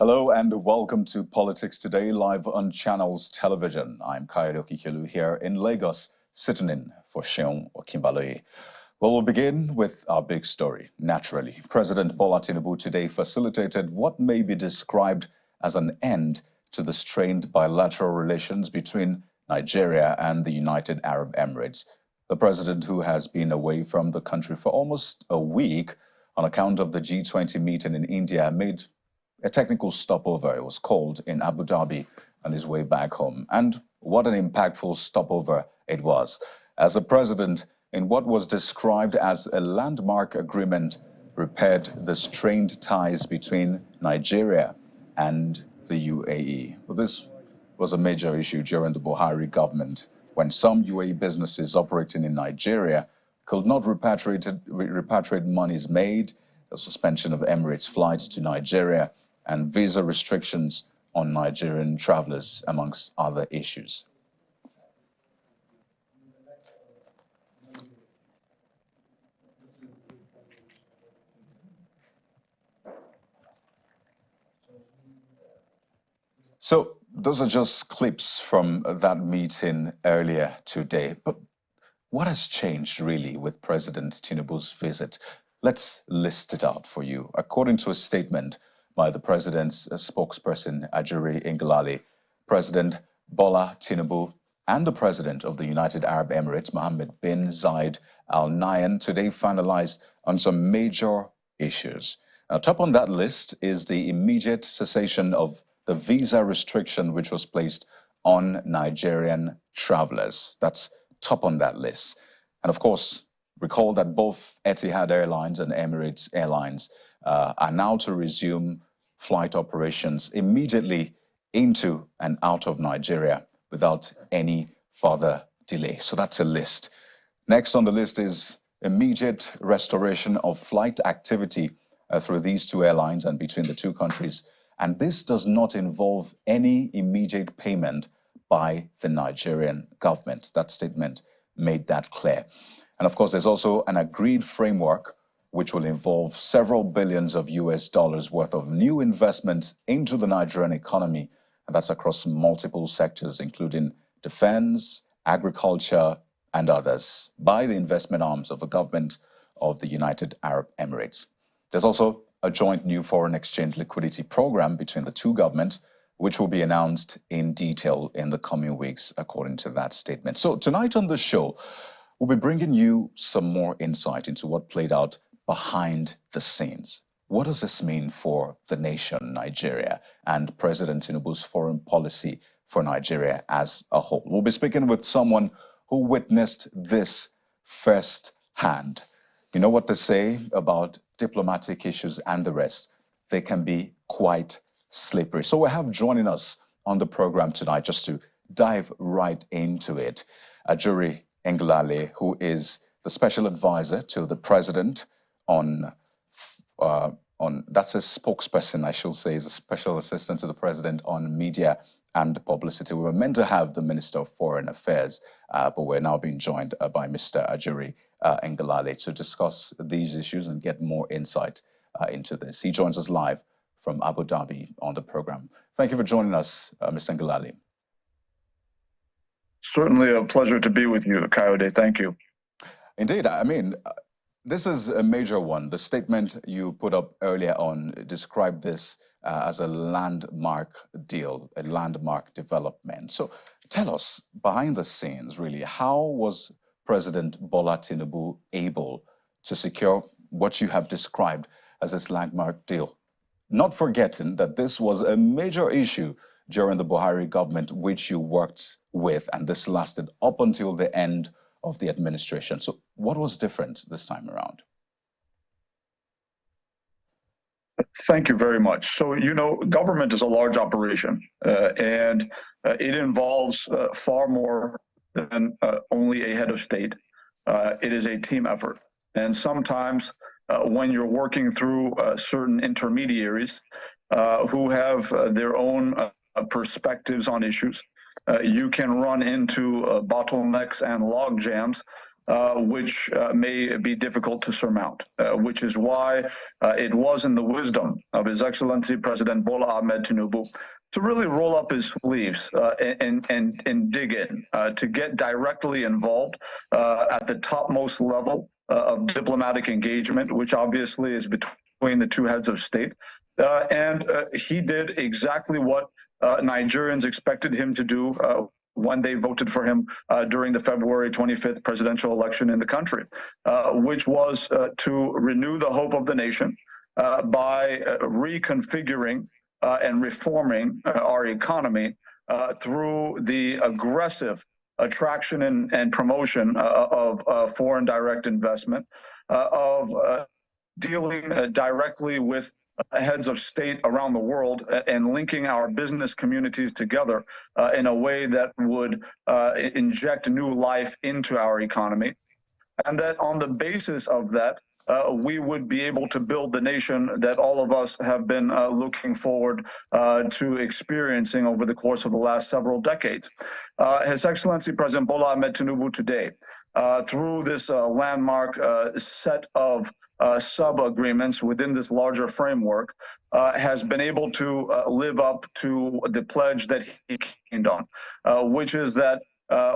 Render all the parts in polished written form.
Hello and welcome to Politics Today, live on Channels Television. I'm Kayode Okikelu here in Lagos, sitting in for Seun Okinbaloye. Well, we'll begin with our big story. Naturally, President Bola Tinubu today facilitated what may be described as an end to the strained bilateral relations between Nigeria and the United Arab Emirates. The president, who has been away from the country for almost a week on account of the G20 meeting in India, made a technical stopover, it was called, in Abu Dhabi on his way back home. And what an impactful stopover it was, as the president, in what was described as a landmark agreement, repaired the strained ties between Nigeria and the UAE. Well, this was a major issue during the Buhari government, when some UAE businesses operating in Nigeria could not repatriate monies made, the suspension of Emirates flights to Nigeria, and visa restrictions on Nigerian travelers, amongst other issues. So those are just clips from that meeting earlier today. But what has changed really with President Tinubu's visit? Let's list it out for you. According to a statement by the president's spokesperson, Ajuri Ngelale, President Bola Tinubu and the president of the United Arab Emirates, Mohammed bin Zayed Al Nahyan, today finalized on some major issues. Now, top on that list is the immediate cessation of the visa restriction which was placed on Nigerian travelers. That's top on that list. And of course, recall that both Etihad Airlines and Emirates Airlines are now to resume flight operations immediately into and out of Nigeria without any further delay. So that's a list. Next on the list is immediate restoration of flight activity through these two airlines and between the two countries. And this does not involve any immediate payment by the Nigerian government. That statement made that clear. And of course, there's also an agreed framework which will involve several billions of US dollars worth of new investment into the Nigerian economy. And that's across multiple sectors, including defense, agriculture, and others, by the investment arms of the government of the United Arab Emirates. There's also a joint new foreign exchange liquidity program between the two governments, which will be announced in detail in the coming weeks, according to that statement. So tonight on the show, we'll be bringing you some more insight into what played out behind the scenes. What does this mean for the nation, Nigeria, and President Tinubu's foreign policy for Nigeria as a whole? We'll be speaking with someone who witnessed this firsthand. You know what they say about diplomatic issues and the rest? They can be quite slippery. So we have joining us on the program tonight, just to dive right into it, Ajuri Ngelale, who is the special advisor to the president on that's a spokesperson, I should say, is a special assistant to the president on media and publicity. We were meant to have the Minister of Foreign Affairs, but we're now being joined by Mr. Ajuri Ngelale to discuss these issues and get more insight into this. He joins us live from Abu Dhabi on the program. Thank you for joining us, Mr. Ngelale. Certainly a pleasure to be with you, Kayode. Thank you. Indeed. I mean, this is a major one. The statement you put up earlier on described this as a landmark deal, a landmark development. So tell us, behind the scenes, really, how was President Bola Tinubu able to secure what you have described as this landmark deal? Not forgetting that this was a major issue during the Buhari government, which you worked with, and this lasted up until the end of the administration. So what was different this time around? Thank you very much. So, you know, government is a large operation, and it involves far more than only a head of state. It is a team effort. And sometimes when you're working through certain intermediaries who have their own perspectives on issues, you can run into bottlenecks and log jams which may be difficult to surmount, which is why it was in the wisdom of His Excellency President Bola Ahmed Tinubu to really roll up his sleeves and dig in, to get directly involved at the topmost level of diplomatic engagement, which obviously is between the two heads of state. And he did exactly what Nigerians expected him to do when they voted for him during the February 25th presidential election in the country, which was to renew the hope of the nation by reconfiguring and reforming our economy through the aggressive attraction and promotion of foreign direct investment, of dealing directly with heads of state around the world and linking our business communities together in a way that would inject new life into our economy. And that on the basis of that, we would be able to build the nation that all of us have been looking forward to experiencing over the course of the last several decades. His Excellency President Bola Ahmed Tinubu today, through this landmark set of sub-agreements within this larger framework, has been able to live up to the pledge that he came on, which is that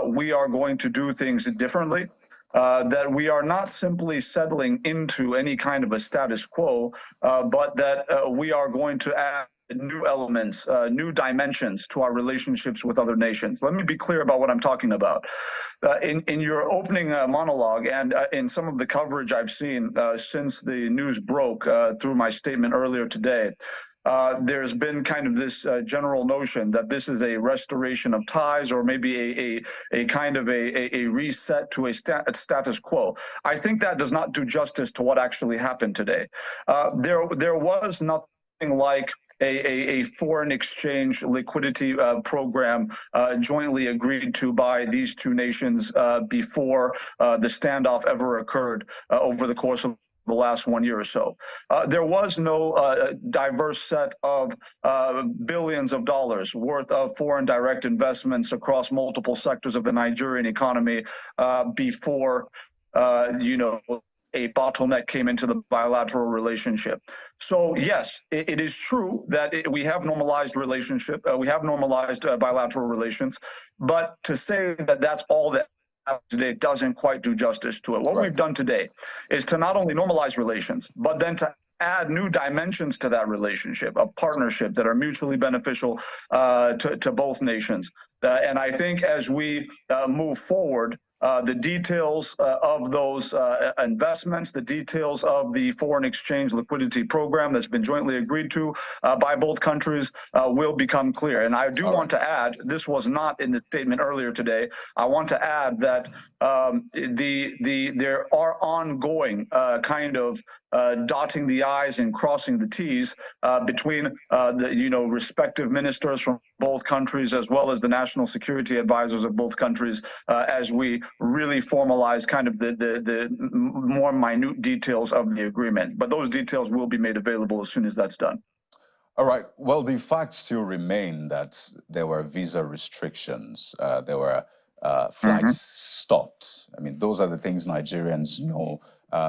we are going to do things differently. That we are not simply settling into any kind of a status quo, but that we are going to add new elements, new dimensions to our relationships with other nations. Let me be clear about what I'm talking about. In your opening monologue and in some of the coverage I've seen since the news broke through my statement earlier today, there's been kind of this general notion that this is a restoration of ties or maybe a kind of a reset to a status quo. I think that does not do justice to what actually happened today. There was nothing like a foreign exchange liquidity program jointly agreed to by these two nations before the standoff ever occurred over the course of the last 1 year or so. There was no diverse set of billions of dollars worth of foreign direct investments across multiple sectors of the Nigerian economy before, a bottleneck came into the bilateral relationship. So yes, it is true that we have normalized relationship, we have normalized bilateral relations, but to say that that's all that today doesn't quite do justice to it. What we've done today is to not only normalize relations, but then to add new dimensions to that relationship, a partnership that are mutually beneficial to both nations. And I think as we move forward, the details of those investments, the details of the foreign exchange liquidity program that's been jointly agreed to by both countries will become clear. And I do want to add, this was not in the statement earlier today, I want to add that there are ongoing kind of dotting the I's and crossing the T's between the respective ministers from both countries, as well as the national security advisors of both countries, as we really formalize kind of the more minute details of the agreement. But those details will be made available as soon as that's done. All right. Well, the facts still remain that there were visa restrictions. There were flights stopped. I mean, those are the things Nigerians know.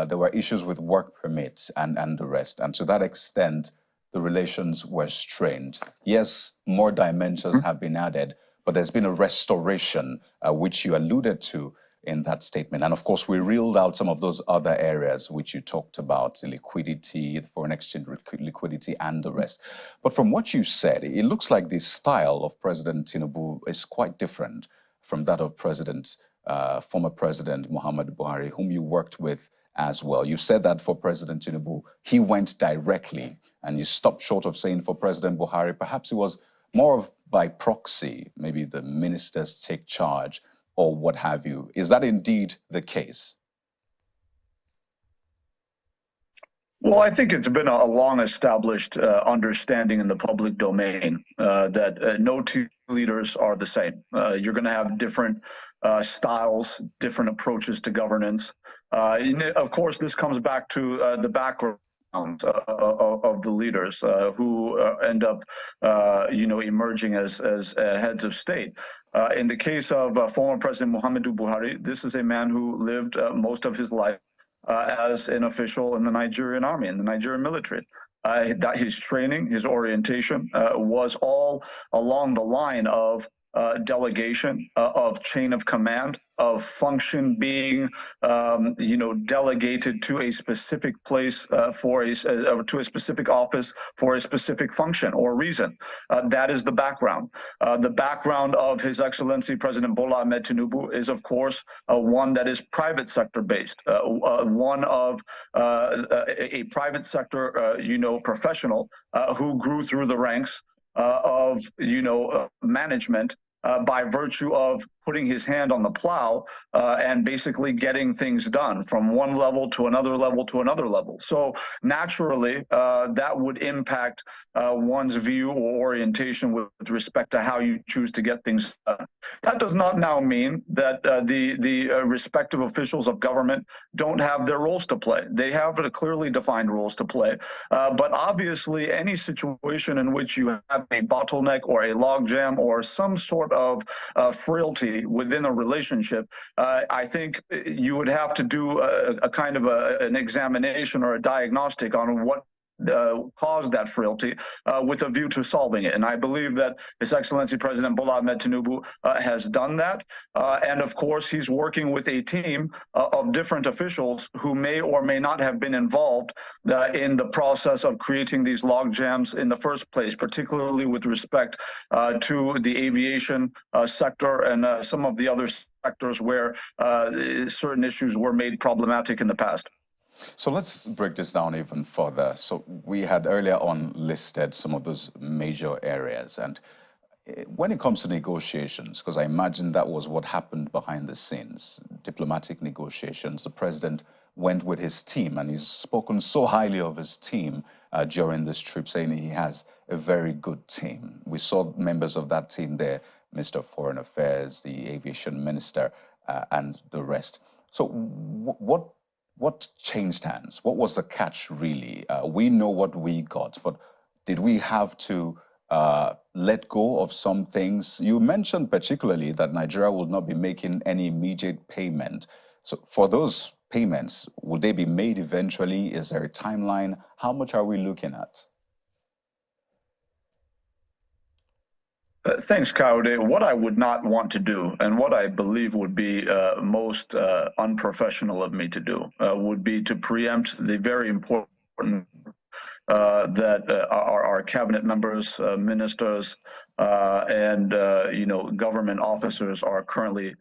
There were issues with work permits and the rest. And to that extent, the relations were strained. Yes, more dimensions have been added, but there's been a restoration, which you alluded to in that statement. And of course, we reeled out some of those other areas which you talked about, the liquidity, the foreign exchange liquidity, and the rest. But from what you said, it looks like the style of President Tinubu is quite different from that of former President Muhammad Buhari, whom you worked with as well. You said that for President Tinubu, he went directly, and you stopped short of saying for President Buhari, perhaps it was more of by proxy, maybe the ministers take charge or what have you. Is that indeed the case? Well, I think it's been a long-established understanding in the public domain that no two leaders are the same. You're going to have different styles, different approaches to governance. Of course, this comes back to the background of the leaders who end up, emerging as heads of state. In the case of former President Muhammadu Buhari, this is a man who lived most of his life as an official in the Nigerian army, in the Nigerian military. That his training, his orientation was all along the line of delegation, of chain of command, of function being, delegated to a specific place to a specific office for a specific function or reason. That is the background. The background of His Excellency President Bola Ahmed Tinubu is, of course, one that is private sector based, one of a private sector, professional who grew through the ranks of management by virtue of putting his hand on the plow and basically getting things done from one level to another level to another level. So naturally, that would impact one's view or orientation with respect to how you choose to get things done. That does not now mean that the respective officials of government don't have their roles to play. They have clearly defined roles to play. But obviously, any situation in which you have a bottleneck or a logjam or some sort of frailty within a relationship, I think you would have to do a kind of an examination or a diagnostic on what caused that frailty with a view to solving it. And I believe that His Excellency President Bola Ahmed Tinubu has done that. And of course, he's working with a team of different officials who may or may not have been involved in the process of creating these log jams in the first place, particularly with respect to the aviation sector and some of the other sectors where certain issues were made problematic in the past. So let's break this down even further. So we had earlier on listed some of those major areas. And when it comes to negotiations, because I imagine that was what happened behind the scenes, diplomatic negotiations, the president went with his team, and he's spoken so highly of his team during this trip, saying he has a very good team. We saw members of that team there, Minister of Foreign Affairs, the Aviation Minister, and the rest. So what changed hands? What was the catch, really? We know what we got, but did we have to let go of some things? You mentioned particularly that Nigeria will not be making any immediate payment. So for those payments, will they be made eventually? Is there a timeline? How much are we looking at? Thanks, Kaude. What I would not want to do, and what I believe would be most unprofessional of me to do, would be to preempt the very important that our cabinet members, ministers, and government officers are currently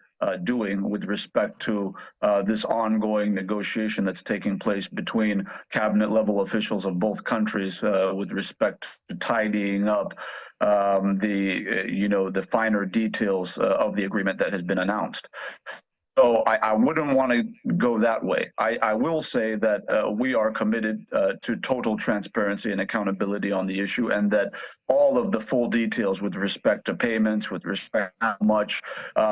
doing with respect to this ongoing negotiation that's taking place between cabinet level officials of both countries with respect to tidying up the finer details of the agreement that has been announced. So I wouldn't want to go that way. I will say that we are committed to total transparency and accountability on the issue, and that all of the full details with respect to payments, with respect to how much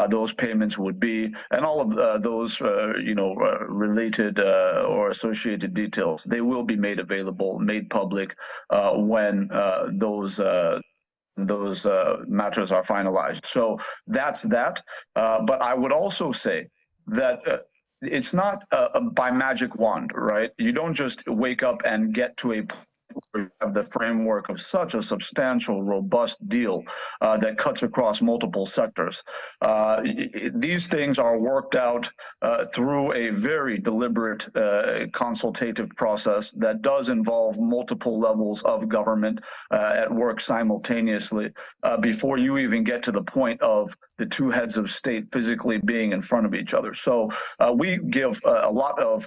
those payments would be, and all of those related or associated details, they will be made available, made public when those matters are finalized. So that's that. But I would also say that it's not by magic wand, right? You don't just wake up and get to a point where you have the framework of such a substantial, robust deal that cuts across multiple sectors. These things are worked out through a very deliberate consultative process that does involve multiple levels of government at work simultaneously before you even get to the point of the two heads of state physically being in front of each other. So we give a lot of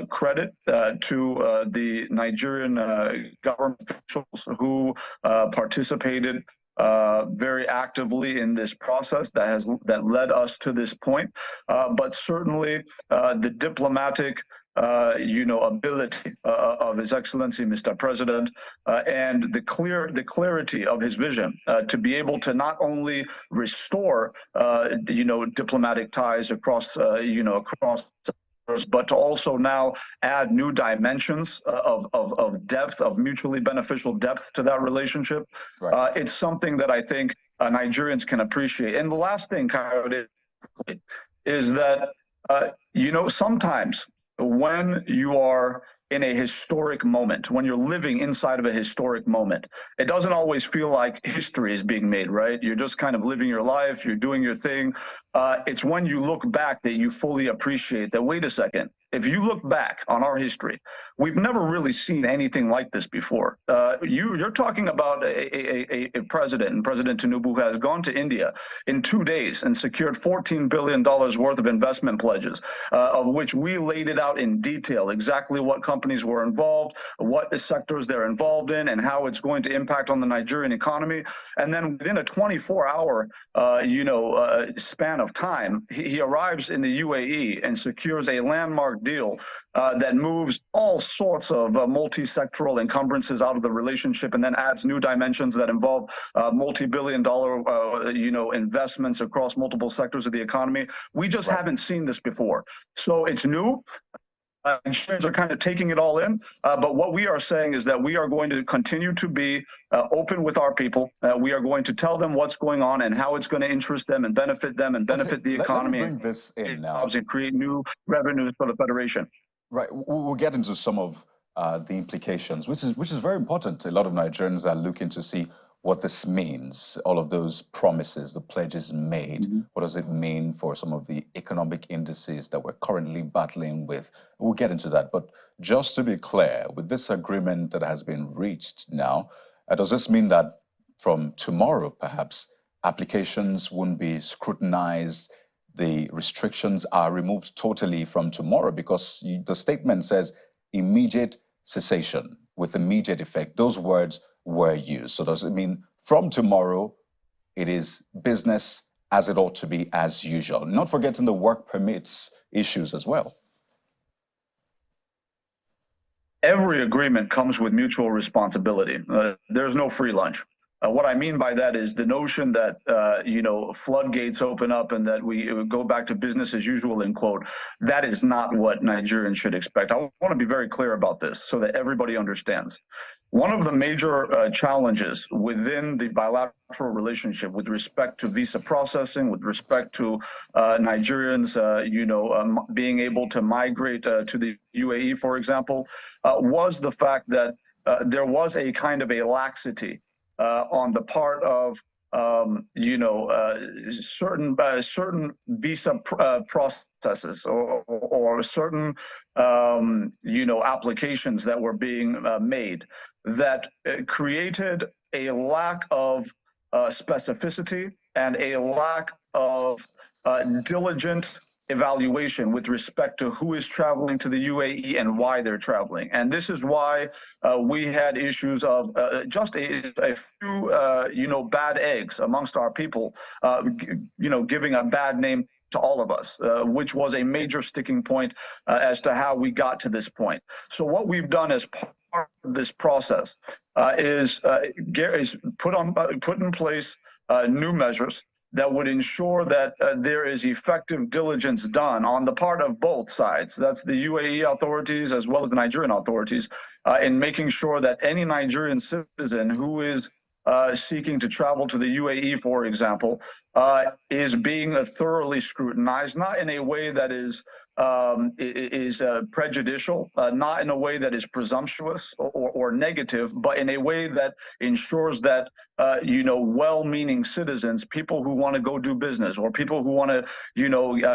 credit to the Nigerian government officials who participated very actively in this process that led us to this point. But certainly the diplomatic ability of His Excellency Mr. President and the clarity of his vision to be able to not only restore diplomatic ties across but to also now add new dimensions of depth, of mutually beneficial depth to that relationship. Right. It's something that I think Nigerians can appreciate. And the last thing, Coyote, is that sometimes when you are in a historic moment, when you're living inside of a historic moment, it doesn't always feel like history is being made, right? You're just kind of living your life, you're doing your thing. It's when you look back that you fully appreciate that, wait a second, if you look back on our history, we've never really seen anything like this before. You're talking about a president, and President Tinubu has gone to India in 2 days and secured $14 billion worth of investment pledges, of which we laid it out in detail, exactly what companies were involved, what the sectors they're involved in, and how it's going to impact on the Nigerian economy. And then within a 24-hour span of time, he arrives in the UAE and secures a landmark deal that moves all sorts of multi-sectoral encumbrances out of the relationship, and then adds new dimensions that involve multi-billion-dollar investments across multiple sectors of the economy. We just haven't seen this before. So it's new. Nigerians are kind of taking it all in, but what we are saying is that we are going to continue to be open with our people. We are going to tell them what's going on and how it's going to interest them and benefit the economy. Let me bring this in now. And create new revenues for the Federation. Right. We'll get into some of the implications, which is very important. A lot of Nigerians are looking to see what this means, all of those promises, the pledges made. What does it mean for some of the economic indices that we're currently battling with? We'll get into that. But just to be clear, with this agreement that has been reached now, does this mean that from tomorrow, perhaps, applications won't be scrutinized? The restrictions are removed totally from tomorrow, because the statement says immediate cessation with immediate effect. Those words were used. So does it mean from tomorrow it is business as it ought to be, as usual? Not forgetting the work permits issues as well. Every agreement comes with mutual responsibility. There's no free lunch. What I mean by that is the notion that, floodgates open up and that we go back to business as usual, in quote, that is not what Nigerians should expect. I want to be very clear about this so that everybody understands. One of the major challenges within the bilateral relationship with respect to visa processing, with respect to Nigerians, being able to migrate to the UAE, for example, was the fact that there was a kind of a laxity on the part of certain visa processes or certain applications that were being made that created a lack of specificity and a lack of diligent evaluation with respect to who is traveling to the UAE and why they're traveling. And this is why we had issues of just a few, bad eggs amongst our people, giving a bad name to all of us, which was a major sticking point as to how we got to this point. So what we've done as part of this process is put in place new measures that would ensure that there is effective diligence done on the part of both sides. That's the UAE authorities as well as the Nigerian authorities in making sure that any Nigerian citizen who is seeking to travel to the UAE, for example, is being thoroughly scrutinized, not in a way that is prejudicial, not in a way that is presumptuous or negative, but in a way that ensures that well-meaning citizens, people who want to go do business, or people who want to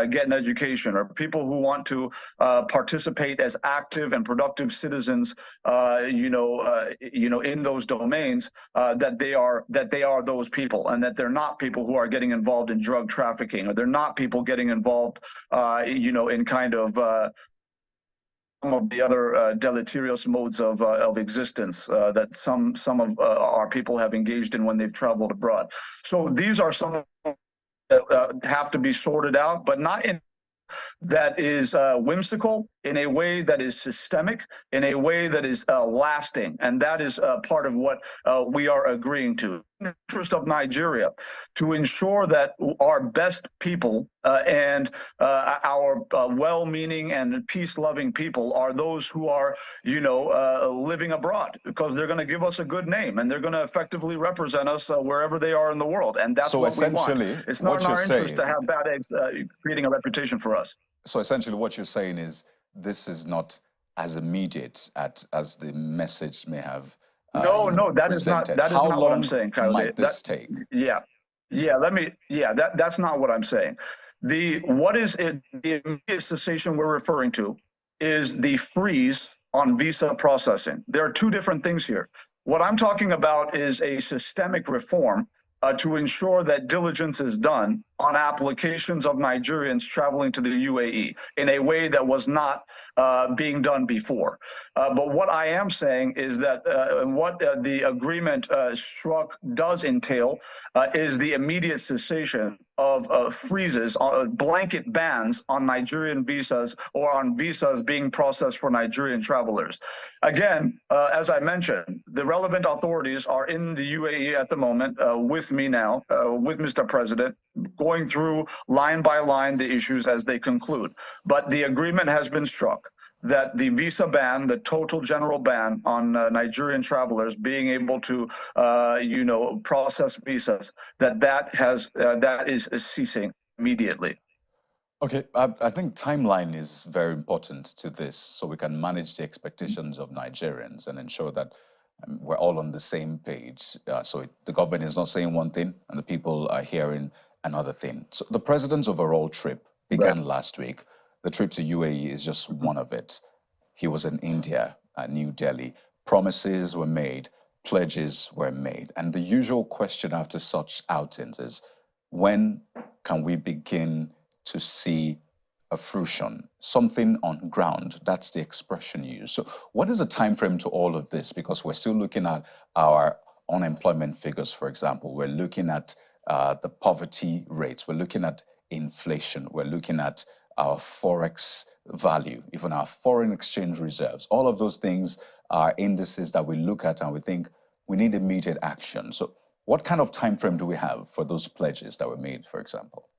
get an education, or people who want to participate as active and productive citizens, in those domains, that they are those people, and that they're not people who are getting involved in drug trafficking, or they're not people getting involved, in kind of some of the other deleterious modes of existence that some of our people have engaged in when they've traveled abroad. So these are some that have to be sorted out, but not in that is whimsical, in a way that is systemic, in a way that is lasting. And that is part of what we are agreeing to. interest of Nigeria to ensure that our best people and our well-meaning and peace-loving people are those who are, living abroad, because they're going to give us a good name and they're going to effectively represent us wherever they are in the world, and that's So what we want. essentially, It's not what in you're our interest to saying, have bad eggs creating a reputation for us. so essentially what you're saying is this is not as immediate as the message may have, No, no, presented. that is How not what I'm long saying, might Kayode. this take? Yeah, that's not what I'm saying. The immediate cessation we're referring to is the freeze on visa processing. There are two different things here. What I'm talking about is a systemic reform to ensure that diligence is done on applications of Nigerians traveling to the UAE in a way that was not being done before. But what I am saying is that what the agreement struck does entail is the immediate cessation of freezes, blanket bans on Nigerian visas or on visas being processed for Nigerian travelers. Again, as I mentioned, the relevant authorities are in the UAE at the moment with me now, with Mr. President, going through line by line the issues as they conclude. But the agreement has been struck that the visa ban, the total general ban on Nigerian travelers being able to, process visas, that is ceasing immediately. Okay, I think timeline is very important to this, so we can manage the expectations of Nigerians and ensure that we're all on the same page. The government is not saying one thing and the people are hearing another thing. So the president's overall trip Right. began last week. The trip to UAE is just one of it. He was in India, at New Delhi. Promises were made, pledges were made. And the usual question after such outings is, when can we begin to see a fruition, something on ground? That's the expression used. So what is the time frame to all of this? Because we're still looking at our unemployment figures, for example. We're looking at the poverty rates. We're looking at inflation. We're looking at our forex value, even our foreign exchange reserves. All of those things are indices that we look at and we think we need immediate action. So what kind of time frame do we have for those pledges that were made, for example?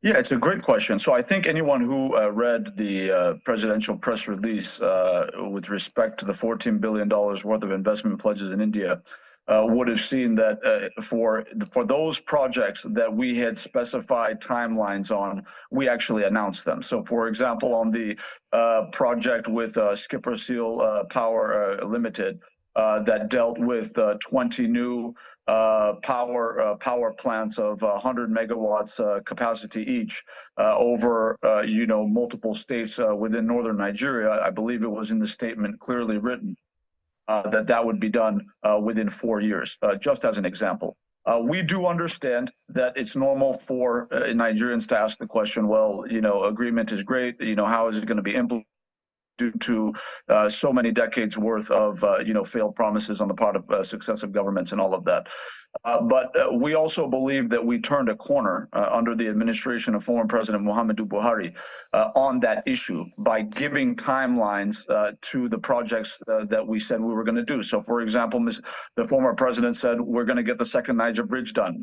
Yeah, it's a great question. So I think anyone who read the presidential press release with respect to the $14 billion worth of investment pledges in India would have seen that for those projects that we had specified timelines on, we actually announced them. So, for example, on the project with Skipper Seal Power Limited that dealt with 20 new power plants of 100 megawatts capacity each over multiple states within northern Nigeria. I believe it was in the statement clearly written that would be done within 4 years, just as an example. We do understand that it's normal for Nigerians to ask the question, well, agreement is great, how is it going to be implemented due to so many decades worth of failed promises on the part of successive governments and all of that. But we also believe that we turned a corner under the administration of former President Muhammadu Buhari on that issue by giving timelines to the projects that we said we were going to do. So, for example, the former president said we're going to get the second Niger Bridge done.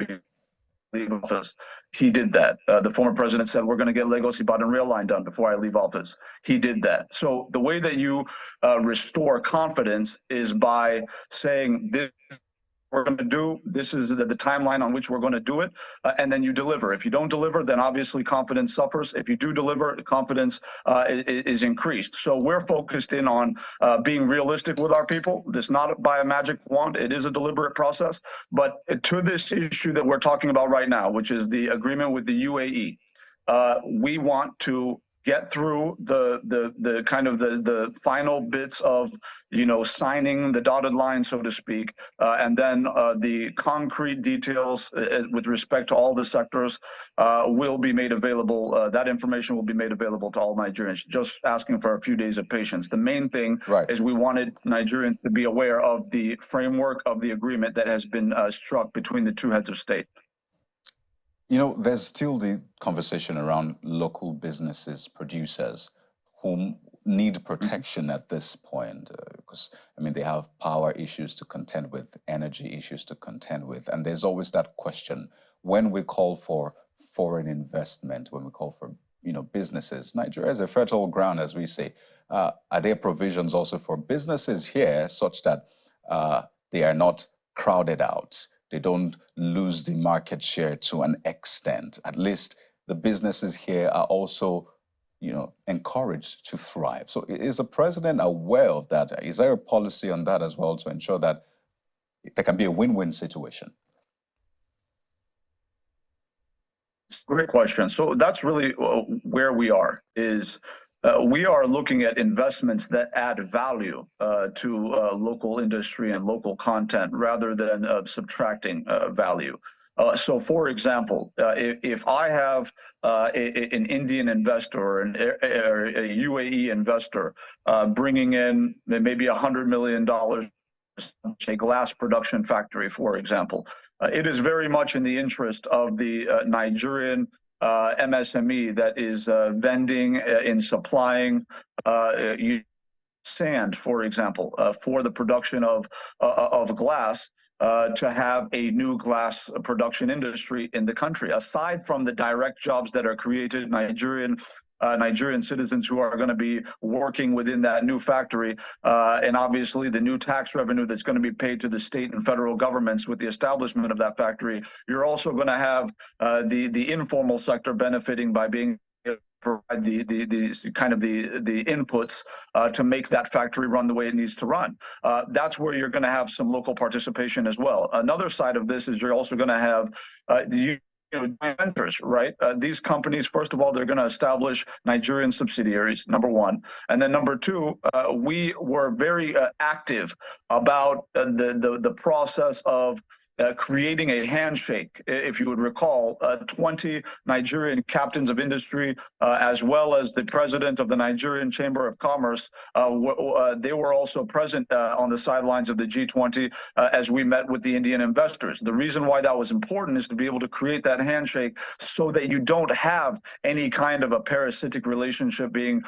Leave office. He did that. The former president said, we're going to get Lagos-Ibadan rail line done before I leave office. He did that. So the way that you restore confidence is by saying this we're going to do, this is the timeline on which we're going to do it, and then you deliver. If you don't deliver, then obviously confidence suffers. If you do deliver, confidence is increased. So we're focused in on being realistic with our people. This is not by a magic wand. It is a deliberate process. But to this issue that we're talking about right now, which is the agreement with the UAE, we want to get through the kind of the final bits of signing the dotted line, so to speak, and then the concrete details with respect to all the sectors will be made available. That information will be made available to all Nigerians. Just asking for a few days of patience. The main thing is we wanted Nigerians to be aware of the framework of the agreement that has been struck between the two heads of state. There's still the conversation around local businesses, producers, whom need protection at this point. Because, I mean, they have power issues to contend with, energy issues to contend with. And there's always that question when we call for foreign investment, when we call for businesses. Nigeria is a fertile ground, as we say. Are there provisions also for businesses here such that they are not crowded out? They don't lose the market share to an extent. At least the businesses here are also, encouraged to thrive. So is the president aware of that? Is there a policy on that as well to ensure that there can be a win-win situation? Great question. So that's really where we are, is we are looking at investments that add value to local industry and local content rather than subtracting value. So, for example, if I have an Indian investor or a UAE investor bringing in maybe $100 million, a glass production factory, for example, it is very much in the interest of the Nigerian MSME that is vending in supplying sand, for example, for the production of glass, to have a new glass production industry in the country. Aside from the direct jobs that are created, Nigerian citizens who are going to be working within that new factory, and obviously the new tax revenue that's going to be paid to the state and federal governments with the establishment of that factory, you're also going to have the informal sector benefiting by being provide the kind of the inputs to make that factory run the way it needs to run. That's where you're going to have some local participation as well. Another side of this is you're also going to have the ventures, right? These companies, first of all, they're going to establish Nigerian subsidiaries, number one. And then number two, we were very active about the process of creating a handshake. If you would recall, 20 Nigerian captains of industry, as well as the president of the Nigerian Chamber of Commerce, they were also present on the sidelines of the G20 as we met with the Indian investors. The reason why that was important is to be able to create that handshake so that you don't have any kind of a parasitic relationship being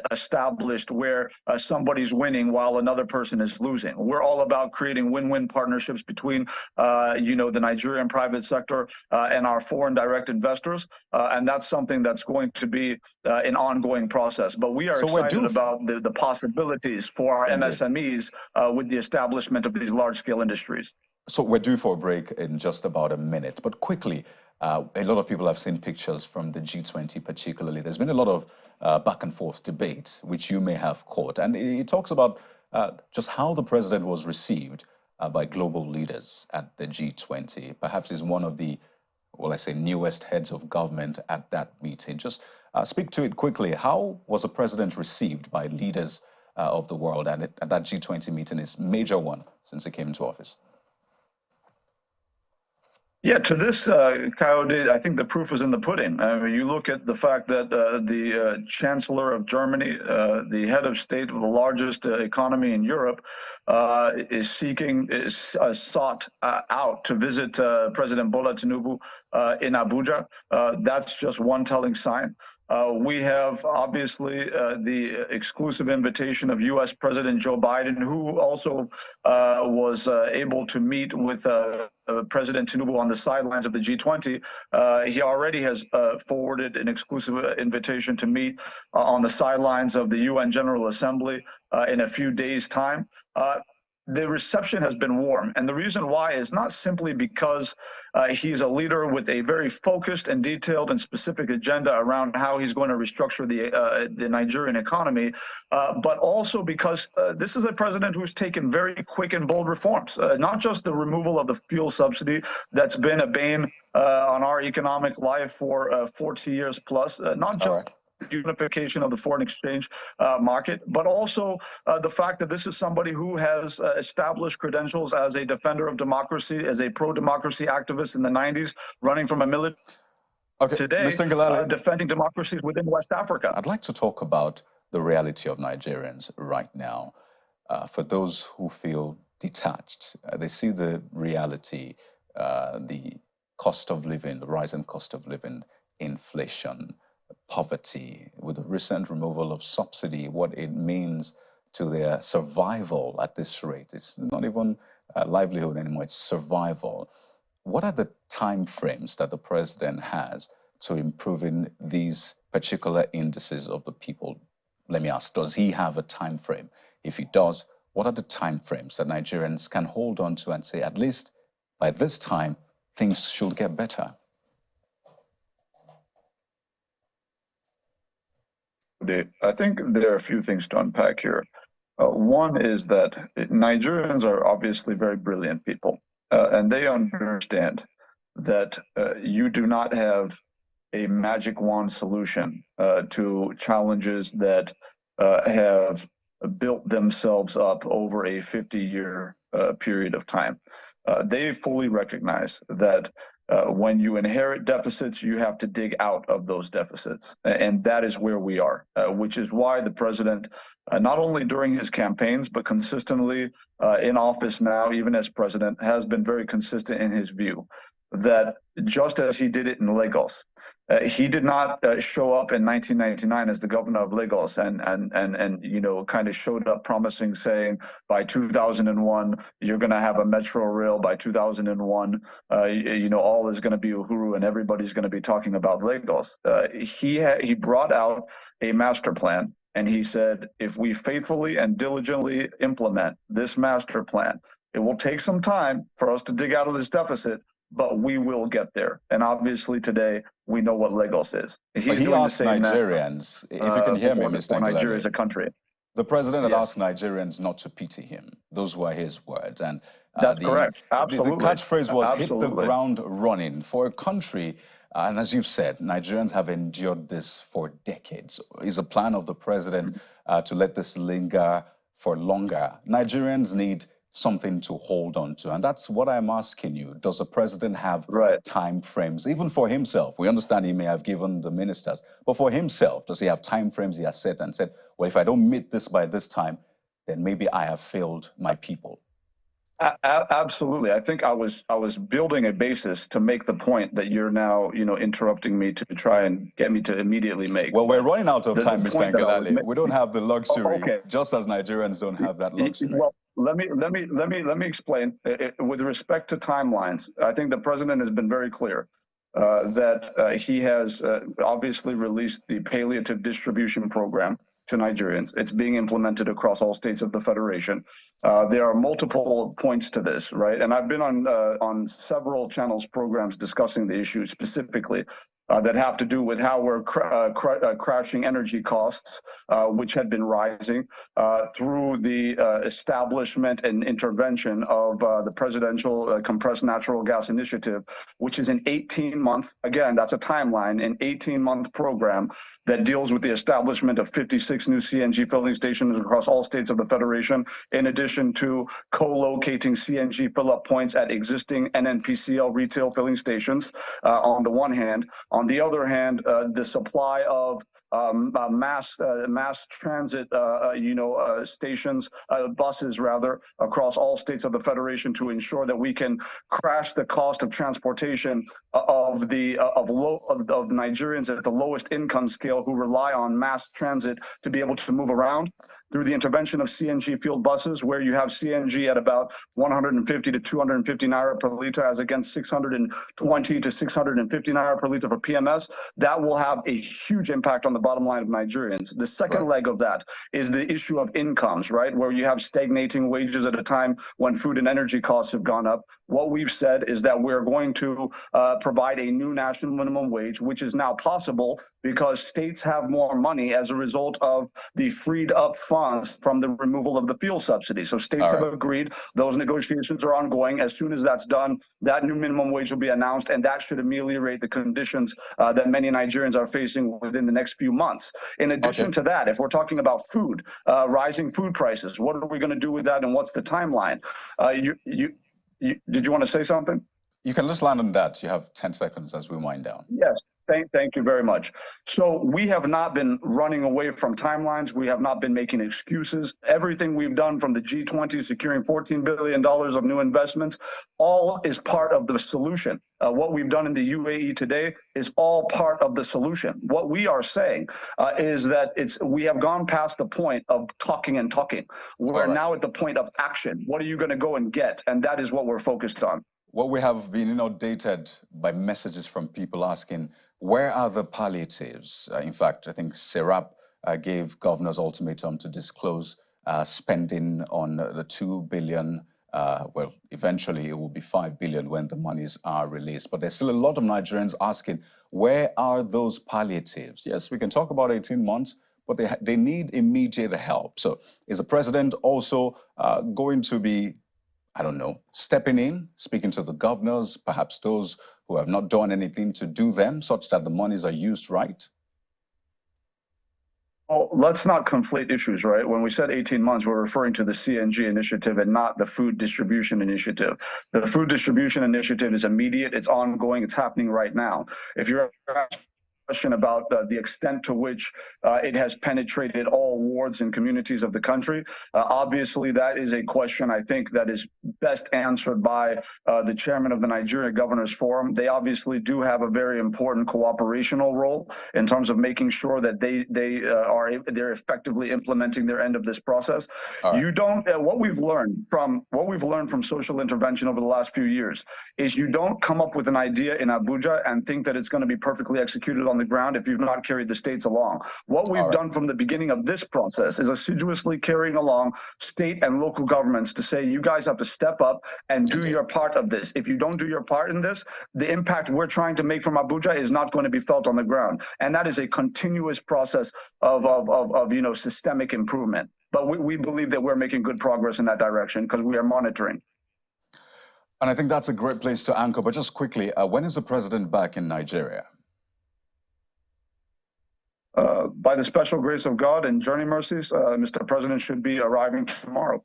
established where somebody's winning while another person is losing. We're all about creating win-win partnerships between the Nigerian private sector and our foreign direct investors, and that's something that's going to be an ongoing process. But we are excited about the possibilities for our MSMEs with the establishment of these large-scale industries. So we're due for a break in just about a minute, but quickly, a lot of people have seen pictures from the G20 particularly. There's been a lot of back and forth debate, which you may have caught, and it talks about just how the president was received by global leaders at the G20. Perhaps he's one of the, well, I say, newest heads of government at that meeting. Just speak to it quickly. How was the president received by leaders of the world at that G20 meeting, his major one since he came into office? Yeah, to this, Coyote, I think the proof is in the pudding. I mean, you look at the fact that the Chancellor of Germany, the head of state of the largest economy in Europe, is sought out to visit President Bola Tinubu in Abuja. That's just one telling sign. We have obviously the exclusive invitation of U.S. President Joe Biden, who also was able to meet with President Tinubu on the sidelines of the G20. He already has forwarded an exclusive invitation to meet on the sidelines of the UN General Assembly in a few days' time. The reception has been warm, and the reason why is not simply because he's a leader with a very focused and detailed and specific agenda around how he's going to restructure the Nigerian economy, but also because this is a president who's taken very quick and bold reforms, not just the removal of the fuel subsidy that's been a bane on our economic life for 40 years plus, not just unification of the foreign exchange market, but also the fact that this is somebody who has established credentials as a defender of democracy, as a pro-democracy activist in the 90s, running from a military today, defending democracies within West Africa. I'd like to talk about the reality of Nigerians right now. For those who feel detached, they see the reality, the cost of living, the rising cost of living, inflation, poverty, with the recent removal of subsidy, what it means to their survival at this rate. It's not even livelihood anymore, it's survival. What are the time frames that the president has to improving these particular indices of the people? Let me ask, does he have a time frame? If he does, what are the time frames that Nigerians can hold on to and say, at least by this time, things should get better? I think there are a few things to unpack here. One is that Nigerians are obviously very brilliant people, and they understand that you do not have a magic wand solution to challenges that have built themselves up over a 50-year period of time. They fully recognize that when you inherit deficits, you have to dig out of those deficits. And that is where we are, which is why the president, not only during his campaigns, but consistently in office now, even as president, has been very consistent in his view that just as he did it in Lagos, he did not show up in 1999 as the governor of Lagos and kind of showed up promising, saying by 2001 you're going to have a metro rail. By 2001, all is going to be Uhuru and everybody's going to be talking about Lagos. He brought out a master plan, and he said, if we faithfully and diligently implement this master plan, it will take some time for us to dig out of this deficit, but we will get there. And obviously today we know what Lagos is. He's doing the same Nigerians, if you can hear me, Mr. Nigeria is a country. The president had asked Nigerians not to pity him. Those were his words. And that's correct. Absolutely. The catchphrase was hit the ground running. For a country, and as you've said, Nigerians have endured this for decades. Is a plan of the president to let this linger for longer? Nigerians need something to hold on to, and that's what I'm asking you. Does the president have time frames, even for himself? We understand he may have given the ministers, but for himself, does he have time frames he has set and said, well, if I don't meet this by this time, then maybe I have failed my people? Absolutely. I think I was building a basis to make the point that you're now, interrupting me to try and get me to immediately make. Well, we're running out of time, Mr. Ngelale. We don't have the luxury, just as Nigerians don't have that luxury. Well, let me explain. With respect to timelines, I think the president has been very clear that he has obviously released the palliative distribution program to Nigerians. It's being implemented across all states of the Federation. There are multiple points to this, right? And I've been on several channels programs discussing the issue specifically that have to do with how we're crashing energy costs, which had been rising through the establishment and intervention of the Presidential Compressed Natural Gas Initiative, which is an 18-month, again, that's a timeline, an 18-month program that deals with the establishment of 56 new CNG filling stations across all states of the Federation, in addition to co-locating CNG fill-up points at existing NNPCL retail filling stations on the one hand. On the other hand, the supply of mass transit, stations, buses rather, across all states of the Federation to ensure that we can crash the cost of transportation of Nigerians at the lowest income scale who rely on mass transit to be able to move around, through the intervention of CNG fueled buses, where you have CNG at about 150 to 250 naira per liter, as against 620 to 650 naira per liter for PMS. That will have a huge impact on the bottom line of Nigerians. The second leg of that is the issue of incomes, right, where you have stagnating wages at a time when food and energy costs have gone up. What we've said is that we're going to provide a new national minimum wage, which is now possible because states have more money as a result of the freed up funds from the removal of the fuel subsidy. So states have agreed. Those negotiations are ongoing. As soon as that's done, that new minimum wage will be announced, and that should ameliorate the conditions that many Nigerians are facing within the next few months. In addition to that, if we're talking about food, rising food prices, what are we going to do with that, and what's the timeline? Did you want to say something? You can just land on that. You have 10 seconds as we wind down. Yes. Thank you very much. So we have not been running away from timelines. We have not been making excuses. Everything we've done from the G20 securing $14 billion of new investments, all is part of the solution. What we've done in the UAE today is all part of the solution. What we are saying is that we have gone past the point of talking and talking. We're now at the point of action. What are you going to go and get? And that is what we're focused on. Well, we have been inundated by messages from people asking, where are the palliatives? In fact, I think Serap gave governors ultimatum to disclose spending on the 2 billion. Well, eventually it will be 5 billion when the monies are released. But there's still a lot of Nigerians asking, where are those palliatives? Yes, we can talk about 18 months, but they need immediate help. So is the president also going to be, I don't know, stepping in, speaking to the governors, perhaps those who have not done anything to do them, such that the monies are used right? Well, let's not conflate issues, right? When we said 18 months, we're referring to the CNG initiative and not the food distribution initiative. The food distribution initiative is immediate, it's ongoing, it's happening right now. If you're question about the extent to which it has penetrated all wards and communities of the country. Obviously, that is a question I think that is best answered by the chairman of the Nigeria Governors Forum. They obviously do have a very important cooperational role in terms of making sure that they're effectively implementing their end of this process. Right. You don't what we've learned from social intervention over the last few years is you don't come up with an idea in Abuja and think that it's going to be perfectly executed on the ground if you've not carried the states along. What we've done from the beginning of this process is assiduously carrying along state and local governments to say, you guys have to step up and do your part of this. If you don't do your part in this, the impact we're trying to make from Abuja is not going to be felt on the ground. And that is a continuous process of systemic improvement. But we believe that we're making good progress in that direction because we are monitoring. And I think that's a great place to anchor. But just quickly, when is the president back in Nigeria? By the special grace of God and journey mercies, Mr. President should be arriving tomorrow.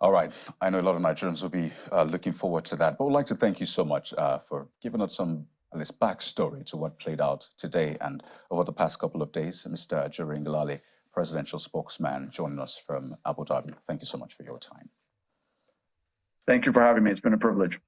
All right. I know a lot of Nigerians will be looking forward to that. But we'd like to thank you so much for giving us some, at least, backstory to what played out today and over the past couple of days. Mr. Jerry Ngalale, presidential spokesman, joining us from Abu Dhabi. Thank you so much for your time. Thank you for having me. It's been a privilege.